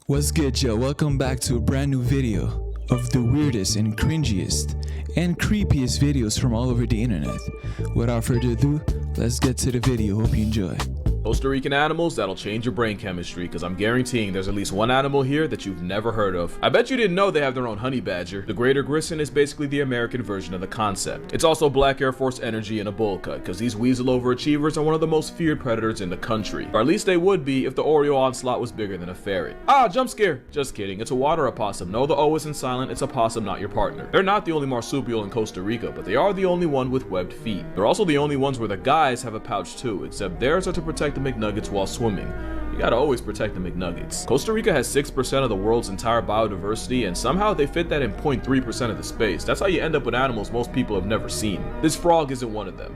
What's good, yo? Welcome back to a brand new video of the weirdest and cringiest and creepiest videos from all over the internet. Without further ado, let's get to the video. Hope you enjoy. Costa Rican animals that'll change your brain chemistry, because I'm guaranteeing there's at least one animal here that you've never heard of. I bet you didn't know they have their own honey badger. The greater Grisson is basically the American version of the concept. It's also Black Air Force energy in a bowl cut, because these weasel overachievers are one of the most feared predators in the country. Or at least they would be if the Oreo onslaught was bigger than a ferret. Ah, jump scare! Just kidding, it's a water opossum. No, the O isn't silent, it's a possum, not your partner. They're not the only marsupial in Costa Rica, but they are the only one with webbed feet. They're also the only ones where the guys have a pouch too, except theirs are to protect the McNuggets while swimming. You gotta always protect the McNuggets. Costa Rica has 6% of the world's entire biodiversity, and somehow they fit that in 0.3% of the space. That's how you end up with animals most people have never seen. This frog isn't one of them.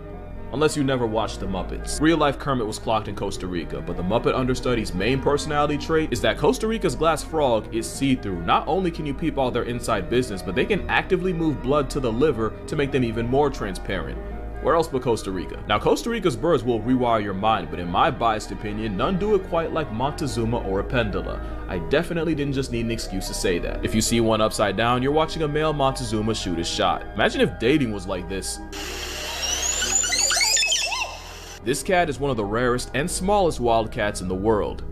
Unless you never watched the Muppets. Real-life Kermit was clocked in Costa Rica, but the Muppet understudy's main personality trait is that Costa Rica's glass frog is see-through. Not only can you peep all their inside business, but they can actively move blood to the liver to make them even more transparent. Where else but Costa Rica? Now, Costa Rica's birds will rewire your mind, but in my biased opinion, none do it quite like Montezuma or a Pendula. I definitely didn't just need an excuse to say that. If you see one upside down, you're watching a male Montezuma shoot his shot. Imagine if dating was like this. This cat is one of the rarest and smallest wild cats in the world.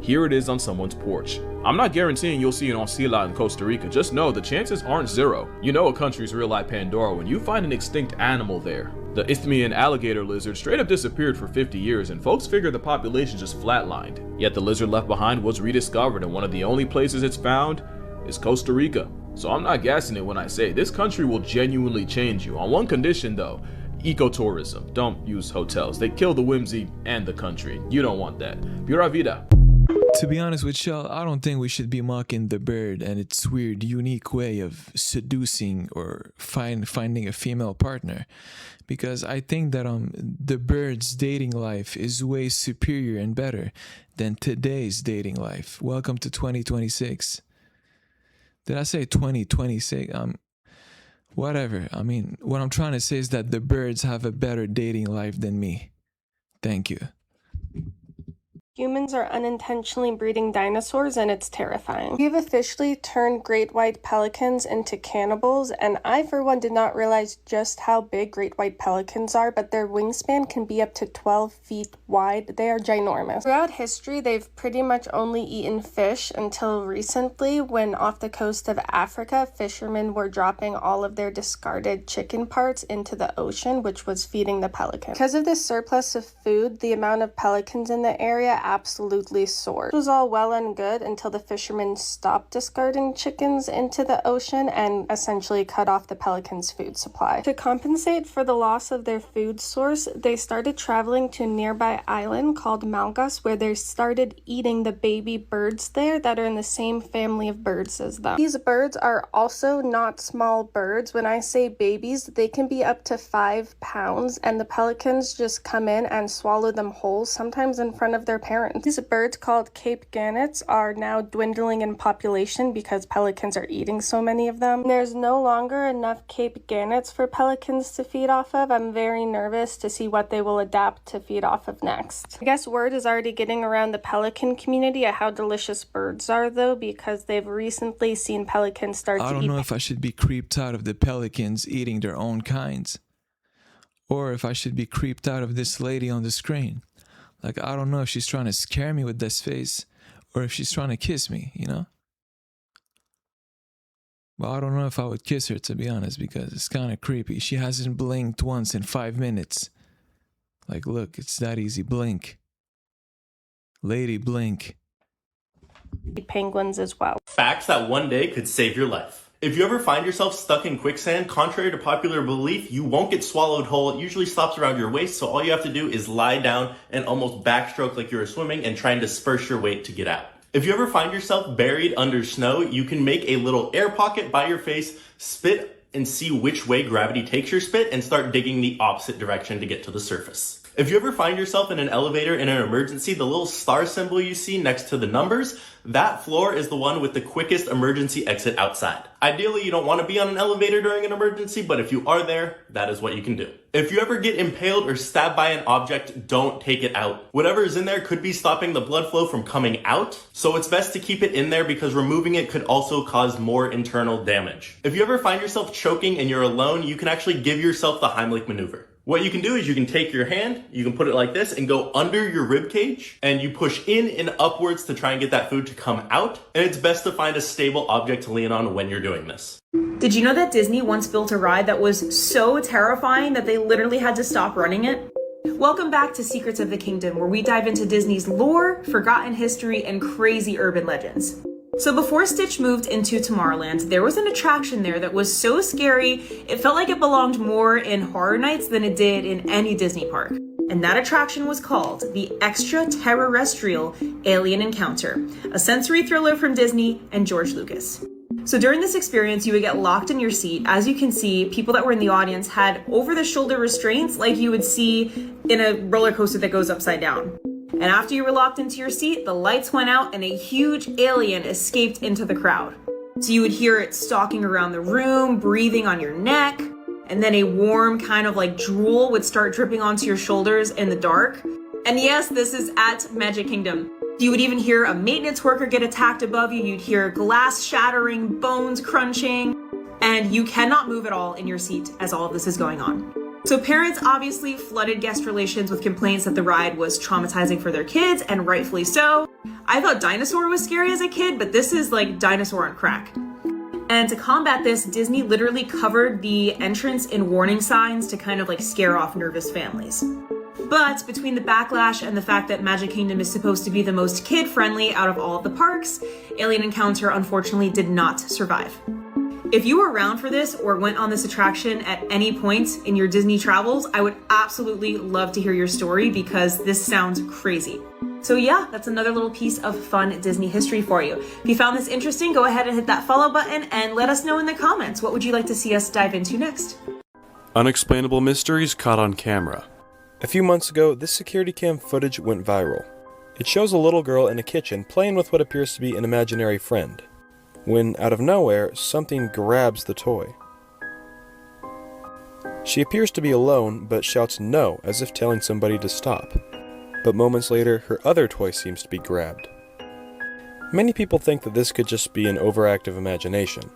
Here it is on someone's porch. I'm not guaranteeing you'll see an oscilla in Costa Rica, just know the chances aren't zero. You know a country's real like Pandora when you find an extinct animal there. The Isthmian alligator lizard straight up disappeared for 50 years and folks figured the population just flatlined. Yet the lizard left behind was rediscovered, and one of the only places it's found is Costa Rica. So I'm not gassing it when I say this country will genuinely change you. On one condition though: ecotourism. Don't use hotels. They kill the whimsy and the country. You don't want that. Pura vida. To be honest with y'all, I don't think we should be mocking the bird and its weird, unique way of seducing or finding a female partner, because I think that the bird's dating life is way superior and better than today's dating life. Welcome to 2026. Did I say 2026? Whatever. I mean, what I'm trying to say is that the birds have a better dating life than me. Thank you. Humans are unintentionally breeding dinosaurs, and it's terrifying. We've officially turned great white pelicans into cannibals, and I for one did not realize just how big great white pelicans are, but their wingspan can be up to 12 feet wide. They are ginormous. Throughout history, they've pretty much only eaten fish until recently, when off the coast of Africa, fishermen were dropping all of their discarded chicken parts into the ocean, which was feeding the pelicans. Because of this surplus of food, the amount of pelicans in the area absolutely soared. It was all well and good until the fishermen stopped discarding chickens into the ocean and essentially cut off the pelicans' food supply. To compensate for the loss of their food source, they started traveling to a nearby island called Malgas, where they started eating the baby birds there that are in the same family of birds as them. These birds are also not small birds. When I say babies, they can be up to 5 pounds, and the pelicans just come in and swallow them whole, sometimes in front of their parents. These birds, called Cape gannets, are now dwindling in population because pelicans are eating so many of them. There's no longer enough Cape gannets for pelicans to feed off of. I'm very nervous to see what they will adapt to feed off of next. I guess word is already getting around the pelican community of how delicious birds are, though, because they've recently seen pelicans start to eat. I don't know if I should be creeped out of the pelicans eating their own kinds, or if I should be creeped out of this lady on the screen. Like, I don't know if she's trying to scare me with this face or if she's trying to kiss me, you know? Well, I don't know if I would kiss her, to be honest, because it's kind of creepy. She hasn't blinked once in 5 minutes. Like, look, it's that easy. Blink. Lady, blink. Penguins as well. Facts that one day could save your life. If you ever find yourself stuck in quicksand, contrary to popular belief, you won't get swallowed whole. It usually stops around your waist, so all you have to do is lie down and almost backstroke like you're swimming and try and disperse your weight to get out. If you ever find yourself buried under snow, you can make a little air pocket by your face, spit and see which way gravity takes your spit, and start digging the opposite direction to get to the surface. If you ever find yourself in an elevator in an emergency, the little star symbol you see next to the numbers, that floor is the one with the quickest emergency exit outside. Ideally, you don't want to be on an elevator during an emergency, but if you are there, that is what you can do. If you ever get impaled or stabbed by an object, don't take it out. Whatever is in there could be stopping the blood flow from coming out, so it's best to keep it in there because removing it could also cause more internal damage. If you ever find yourself choking and you're alone, you can actually give yourself the Heimlich maneuver. What you can do is you can take your hand, you can put it like this and go under your rib cage, and you push in and upwards to try and get that food to come out. And it's best to find a stable object to lean on when you're doing this. Did you know that Disney once built a ride that was so terrifying that they literally had to stop running it? Welcome back to Secrets of the Kingdom, where we dive into Disney's lore, forgotten history, and crazy urban legends. So before Stitch moved into Tomorrowland, there was an attraction there that was so scary, it felt like it belonged more in Horror Nights than it did in any Disney park. And that attraction was called the Extraterrestrial Alien Encounter, a sensory thriller from Disney and George Lucas. So during this experience, you would get locked in your seat. As you can see, people that were in the audience had over-the-shoulder restraints like you would see in a roller coaster that goes upside down. And after you were locked into your seat, the lights went out and a huge alien escaped into the crowd. So you would hear it stalking around the room, breathing on your neck, and then a warm kind of like drool would start dripping onto your shoulders in the dark. And yes, this is at Magic Kingdom. You would even hear a maintenance worker get attacked above you. You'd hear glass shattering, bones crunching, and you cannot move at all in your seat as all of this is going on. So parents obviously flooded guest relations with complaints that the ride was traumatizing for their kids, and rightfully so. I thought Dinosaur was scary as a kid, but this is like Dinosaur on crack. And to combat this, Disney literally covered the entrance in warning signs to kind of like scare off nervous families. But between the backlash and the fact that Magic Kingdom is supposed to be the most kid-friendly out of all of the parks, Alien Encounter unfortunately did not survive. If you were around for this or went on this attraction at any point in your Disney travels, I would absolutely love to hear your story because this sounds crazy. So yeah, that's another little piece of fun Disney history for you. If you found this interesting, go ahead and hit that follow button and let us know in the comments. What would you like to see us dive into next? Unexplainable mysteries caught on camera. A few months ago, this security cam footage went viral. It shows a little girl in a kitchen playing with what appears to be an imaginary friend, when, out of nowhere, something grabs the toy. She appears to be alone, but shouts no, as if telling somebody to stop. But moments later, her other toy seems to be grabbed. Many people think that this could just be an overactive imagination,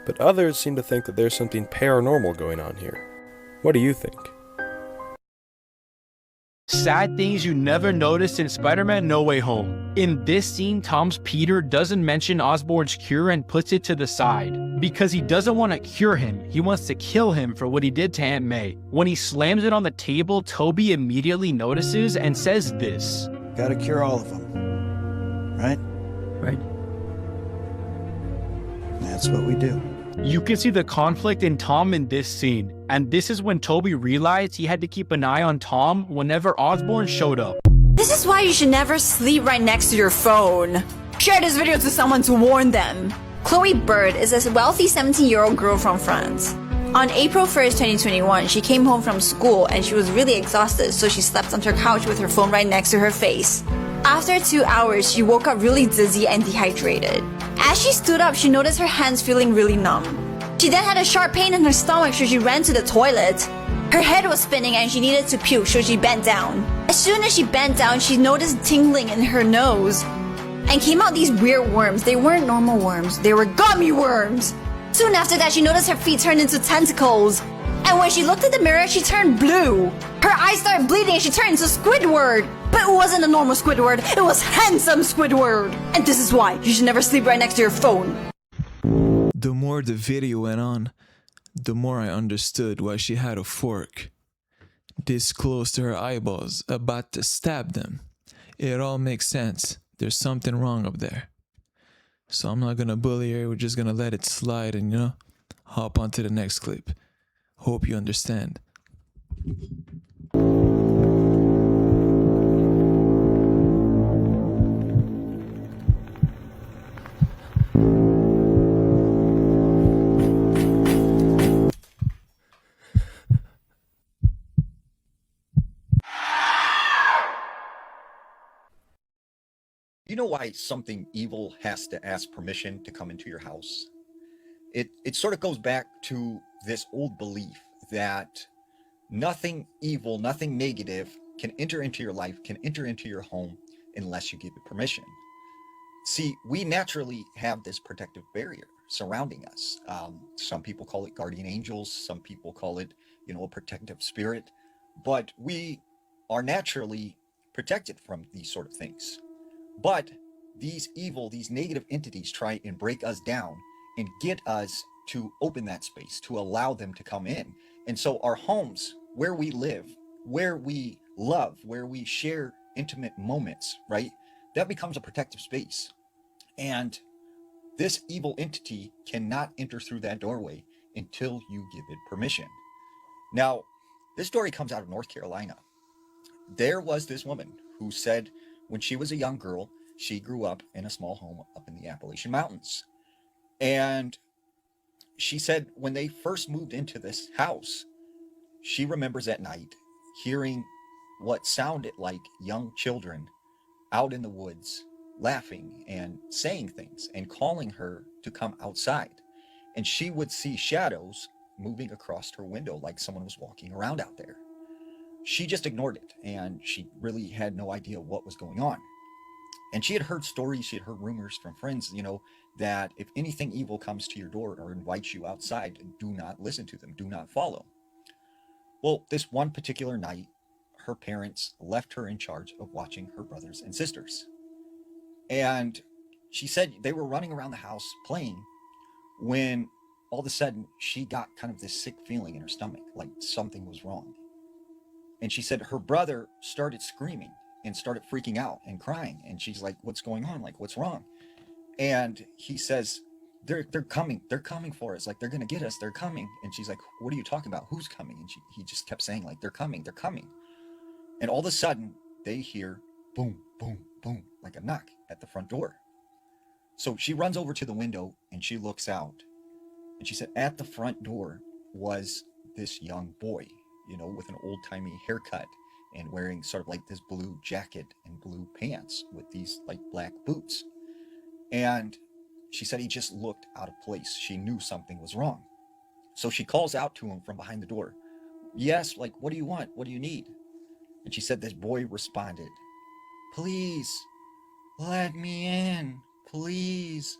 but others seem to think that there's something paranormal going on here. What do you think? Sad things you never noticed in Spider-Man No Way Home. In this scene, Tom's Peter doesn't mention Osborn's cure and puts it to the side. Because he doesn't want to cure him, he wants to kill him for what he did to Aunt May. When he slams it on the table, Toby immediately notices and says this. Gotta cure all of them, right? Right. That's what we do. You can see the conflict in Tom in this scene, and this is when Toby realized he had to keep an eye on Tom whenever Osborn showed up. This is why you should never sleep right next to your phone. Share this video to someone to warn them. Chloe Bird is a wealthy 17-year-old girl from France. On April 1st, 2021, she came home from school and she was really exhausted, so she slept on her couch with her phone right next to her face. After 2 hours, she woke up really dizzy and dehydrated. As she stood up, she noticed her hands feeling really numb. She then had a sharp pain in her stomach, so she ran to the toilet. Her head was spinning and she needed to puke, so she bent down. As soon as she bent down, she noticed tingling in her nose. And came out these weird worms. They weren't normal worms, they were gummy worms. Soon after that, she noticed her feet turned into tentacles. And when she looked at the mirror, she turned blue. Her eyes started bleeding and she turned into Squidward. But it wasn't a normal Squidward, it was handsome Squidward. And this is why you should never sleep right next to your phone. The more the video went on, the more I understood why she had a fork this close to her eyeballs, about to stab them. It all makes sense. There's something wrong up there. So I'm not gonna bully her, we're just gonna let it slide and, hop on to the next clip. Hope you understand. know why something evil has to ask permission to come into your house? It sort of goes back to this old belief that nothing evil, nothing negative can enter into your life, can enter into your home unless you give it permission. See, we naturally have this protective barrier surrounding us. Some people call it guardian angels, some people call it, a protective spirit, but we are naturally protected from these sort of things. But these evil, these negative entities try and break us down and get us to open that space, to allow them to come in. And so our homes, where we live, where we love, where we share intimate moments, right? That becomes a protective space. And this evil entity cannot enter through that doorway until you give it permission. Now, this story comes out of North Carolina. There was this woman who said when she was a young girl, she grew up in a small home up in the Appalachian Mountains. And she said when they first moved into this house, she remembers at night hearing what sounded like young children out in the woods laughing and saying things and calling her to come outside. And she would see shadows moving across her window like someone was walking around out there. She just ignored it, and she really had no idea what was going on. And she had heard stories, she had heard rumors from friends, that if anything evil comes to your door or invites you outside, do not listen to them, do not follow. Well, this one particular night, her parents left her in charge of watching her brothers and sisters. And she said they were running around the house playing when all of a sudden she got kind of this sick feeling in her stomach, like something was wrong. And she said her brother started screaming and started freaking out and crying. And she's like, what's going on? Like, what's wrong? And he says, they're coming for us. Like, they're going to get us. They're coming. And she's like, what are you talking about? Who's coming? And he just kept saying, like, they're coming. And all of a sudden they hear boom, boom, boom, like a knock at the front door. So she runs over to the window and she looks out. And she said at the front door was this young boy, with an old-timey haircut and wearing sort of like this blue jacket and blue pants with these like black boots. And she said he just looked out of place. She knew something was wrong. So she calls out to him from behind the door. Yes, like, what do you want? What do you need? And she said this boy responded, please let me in. Please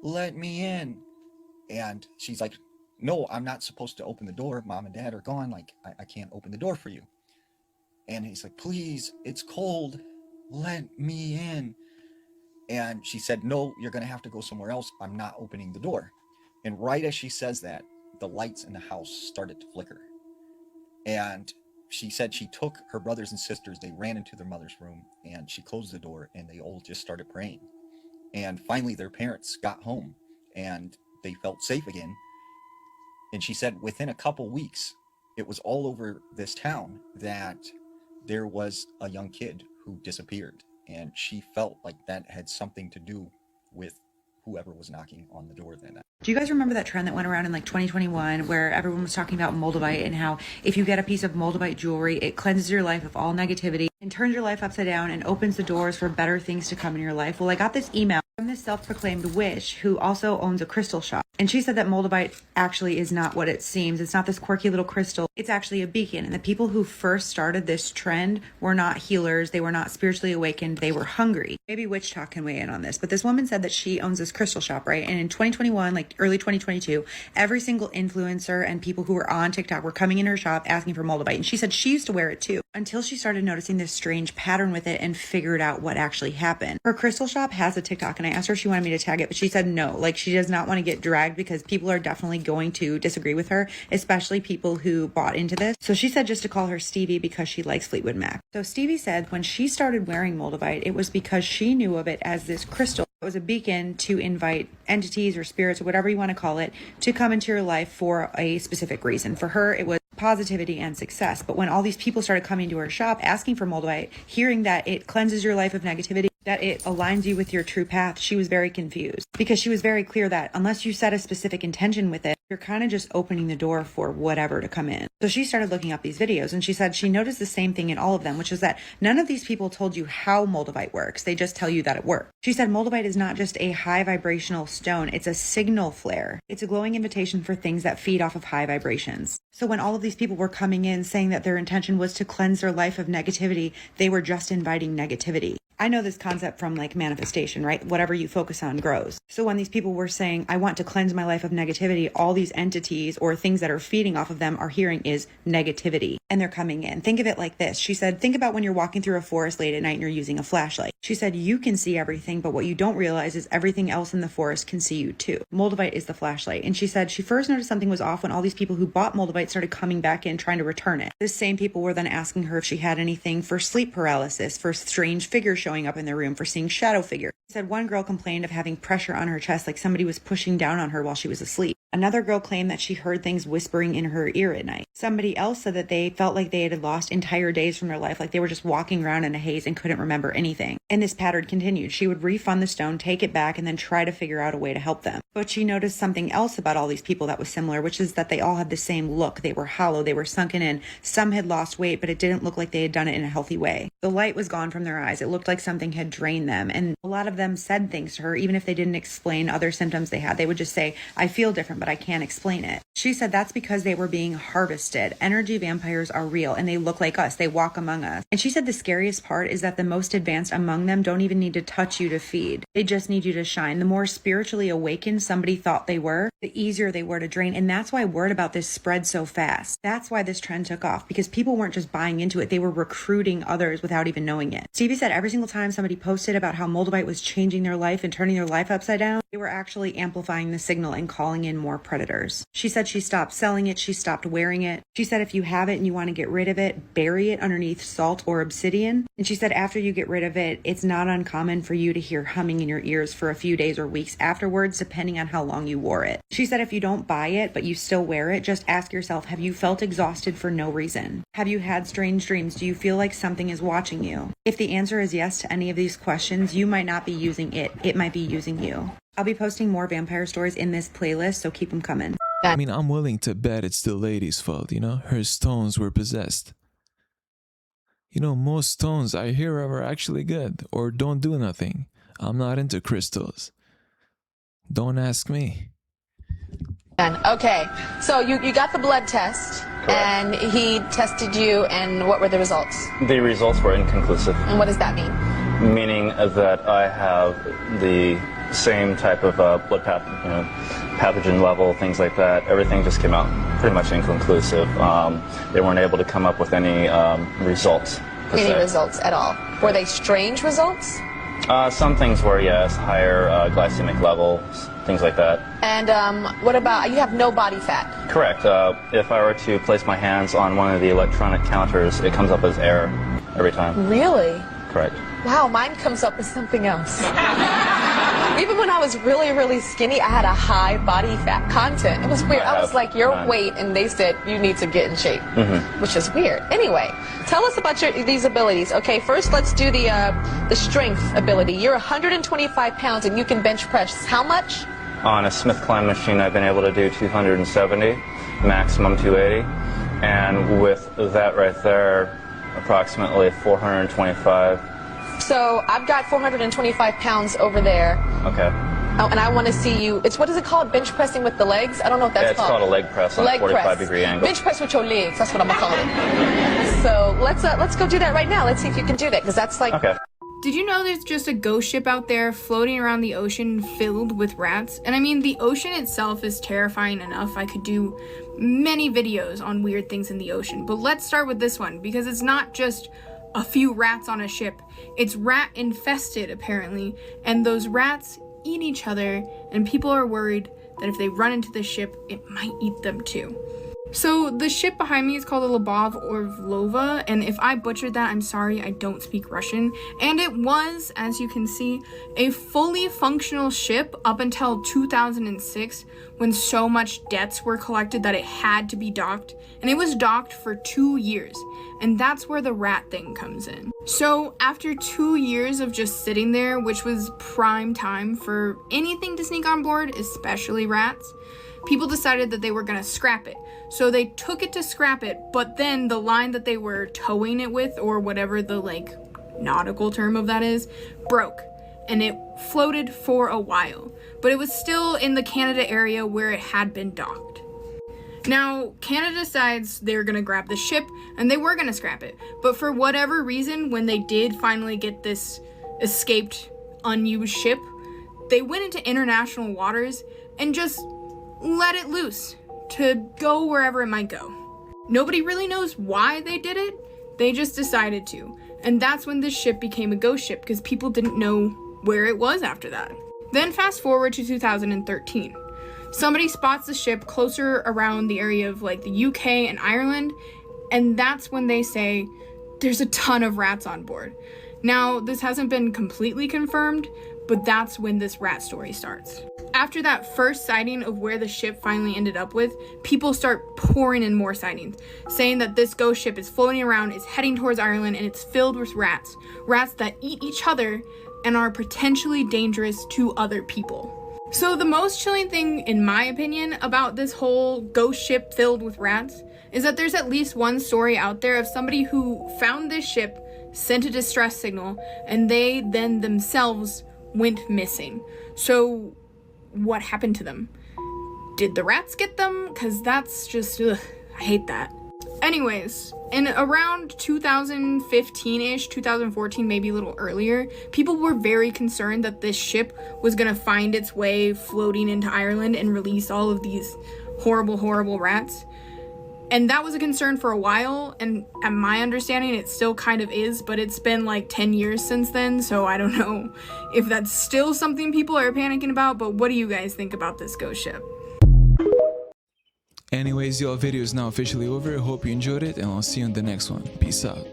let me in. And she's like, no, I'm not supposed to open the door. Mom and Dad are gone. Like, I can't open the door for you. And he's like, please, it's cold. Let me in. And she said, no, you're going to have to go somewhere else. I'm not opening the door. And right as she says that, the lights in the house started to flicker. And she said she took her brothers and sisters, they ran into their mother's room, and she closed the door, and they all just started praying. And finally, their parents got home, and they felt safe again. And she said within a couple weeks, it was all over this town that there was a young kid who disappeared. And she felt like that had something to do with whoever was knocking on the door that night. Do you guys remember that trend that went around in like 2021 where everyone was talking about Moldavite and how if you get a piece of Moldavite jewelry, it cleanses your life of all negativity and turns your life upside down and opens the doors for better things to come in your life? Well, I got this email from this self-proclaimed witch who also owns a crystal shop. And she said that Moldavite actually is not what it seems. It's not this quirky little crystal. It's actually a beacon. And the people who first started this trend were not healers. They were not spiritually awakened. They were hungry. Maybe Witch Talk can weigh in on this. But this woman said that she owns this crystal shop, right? And in 2021, like early 2022, every single influencer and people who were on TikTok were coming in her shop asking for Moldavite. And she said she used to wear it too until she started noticing this strange pattern with it and figured out what actually happened. Her crystal shop has a TikTok and I asked her if she wanted me to tag it, but she said no. Like, she does not want to get dragged because people are definitely going to disagree with her, especially people who bought into this. So she said just to call her Stevie because she likes Fleetwood Mac. So Stevie said when she started wearing Moldavite, it was because she knew of it as this crystal. It was a beacon to invite entities or spirits or whatever you want to call it to come into your life for a specific reason. For her, it was positivity and success. But when all these people started coming to her shop asking for Moldavite, hearing that it cleanses your life of negativity, that it aligns you with your true path, she was very confused because she was very clear that unless you set a specific intention with it, you're kind of just opening the door for whatever to come in. So she started looking up these videos, and she said she noticed the same thing in all of them, which is that none of these people told you how Moldavite works. They just tell you that it works. She said Moldavite is not just a high vibrational stone, it's a signal flare. It's a glowing invitation for things that feed off of high vibrations. So when all of these people were coming in saying that their intention was to cleanse their life of negativity, they were just inviting negativity. I know this concept from like manifestation, right? Whatever you focus on grows. So when these people were saying, I want to cleanse my life of negativity, all these entities or things that are feeding off of them are hearing is negativity, and they're coming in. Think of it like this. She said, think about when you're walking through a forest late at night and you're using a flashlight. She said, you can see everything, but what you don't realize is everything else in the forest can see you too. Moldavite is the flashlight. And she said she first noticed something was off when all these people who bought Moldavite started coming back in trying to return it. The same people were then asking her if she had anything for sleep paralysis, for strange figures showing up in their room, for seeing shadow figures. She said one girl complained of having pressure on her chest like somebody was pushing down on her while she was asleep. Another girl claimed that she heard things whispering in her ear at night. Somebody else said that they felt like they had lost entire days from their life, like they were just walking around in a haze and couldn't remember anything. And this pattern continued. She would refund the stone, take it back, and then try to figure out a way to help them. But she noticed something else about all these people that was similar, which is that they all had the same look. They were hollow, they were sunken in. Some had lost weight, but it didn't look like they had done it in a healthy way. The light was gone from their eyes. It looked like something had drained them. And a lot of them said things to her, even if they didn't explain other symptoms they had. They would just say, I feel different, but I can't explain it. She said that's because they were being harvested. Energy vampires are real and they look like us. They walk among us. And she said the scariest part is that the most advanced among them don't even need to touch you to feed. They just need you to shine. The more spiritually awakened somebody thought they were, the easier they were to drain. And that's why word about this spread so fast. That's why this trend took off, because people weren't just buying into it. They were recruiting others without even knowing it. Stevie said every single time somebody posted about how Moldavite was changing their life and turning their life upside down, they were actually amplifying the signal and calling in more predators. She said she stopped selling it. She stopped wearing it. She said if you have it and you want to get rid of it, bury it underneath salt or obsidian. And she said after you get rid of it, it's not uncommon for you to hear humming in your ears for a few days or weeks afterwards, depending on how long you wore it. She said if you don't buy it, but you still wear it, just ask yourself, have you felt exhausted for no reason? Have you had strange dreams? Do you feel like something is watching you? If the answer is yes to any of these questions, you might not be using it. It might be using you. I'll be posting more vampire stories in this playlist, so keep them coming. I mean, I'm willing to bet it's the lady's fault, you know? Her stones were possessed. You know, most stones I hear of are actually good or don't do nothing. I'm not into crystals. Don't ask me. Okay, so you got the blood test. Correct. And he tested you, and what were the results? The results were inconclusive. And what does that mean? Meaning that I have the same type of blood pathogen level, things like that. Everything just came out pretty much inconclusive. They weren't able to come up with any results. Any results at all? Were they strange results? Some things were, yes, higher glycemic levels, things like that. And what about, you have no body fat? Correct. If I were to place my hands on one of the electronic counters, it comes up as air every time. Really? Correct. Wow, mine comes up as something else. Even when I was really, really skinny, I had a high body fat content. It was weird. I was like, your weight, and they said, you need to get in shape, which is weird. Anyway, tell us about these abilities. Okay, first let's do the strength ability. You're 125 pounds and you can bench press how much? On a Smith Climb machine, I've been able to do 270, maximum 280. And with that right there, approximately 425. So I've got 425 pounds over there. Okay. Oh, and I want to see you. What is it called? Bench pressing with the legs? I don't know if that's called. It's called a leg press on a 45-degree angle. Bench press with your legs. That's what I'm gonna call it. So let's go do that right now. Let's see if you can do that, because that's like. Okay. Did you know there's just a ghost ship out there floating around the ocean filled with rats? And I mean, the ocean itself is terrifying enough. I could do many videos on weird things in the ocean, but let's start with this one, because it's not just a few rats on a ship. It's rat infested, apparently, and those rats eat each other, and people are worried that if they run into the ship, it might eat them too. So the ship behind me is called the Lubov Orlova, and if I butchered that, I'm sorry, I don't speak Russian. And it was, as you can see, a fully functional ship up until 2006, when so much debts were collected that it had to be docked. And it was docked for 2 years. And that's where the rat thing comes in. So after 2 years of just sitting there, which was prime time for anything to sneak on board, especially rats, people decided that they were gonna scrap it. So they took it to scrap it, but then the line that they were towing it with, or whatever the like nautical term of that is, broke. And it floated for a while, but it was still in the Canada area where it had been docked. Now, Canada decides they're gonna grab the ship, and they were gonna scrap it. But for whatever reason, when they did finally get this escaped, unused ship, they went into international waters and just let it loose to go wherever it might go. Nobody really knows why they did it, they just decided to. And that's when this ship became a ghost ship, because people didn't know where it was after that. Then fast forward to 2013. Somebody spots the ship closer around the area of like the UK and Ireland, and that's when they say there's a ton of rats on board. Now, this hasn't been completely confirmed, but that's when this rat story starts. After that first sighting of where the ship finally ended up with, people start pouring in more sightings, saying that this ghost ship is floating around, is heading towards Ireland, and it's filled with rats. Rats that eat each other and are potentially dangerous to other people. So the most chilling thing, in my opinion, about this whole ghost ship filled with rats is that there's at least one story out there of somebody who found this ship, sent a distress signal, and they then themselves went missing. So what happened to them? Did the rats get them? Because that's just, ugh, I hate that. Anyways, in around 2015-ish, 2014, maybe a little earlier, people were very concerned that this ship was gonna find its way floating into Ireland and release all of these horrible, horrible rats. And that was a concern for a while, and at my understanding, it still kind of is, but it's been like 10 years since then, so I don't know if that's still something people are panicking about, but what do you guys think about this ghost ship? Anyways, your video is now officially over. Hope you enjoyed it, and I'll see you in the next one. Peace out.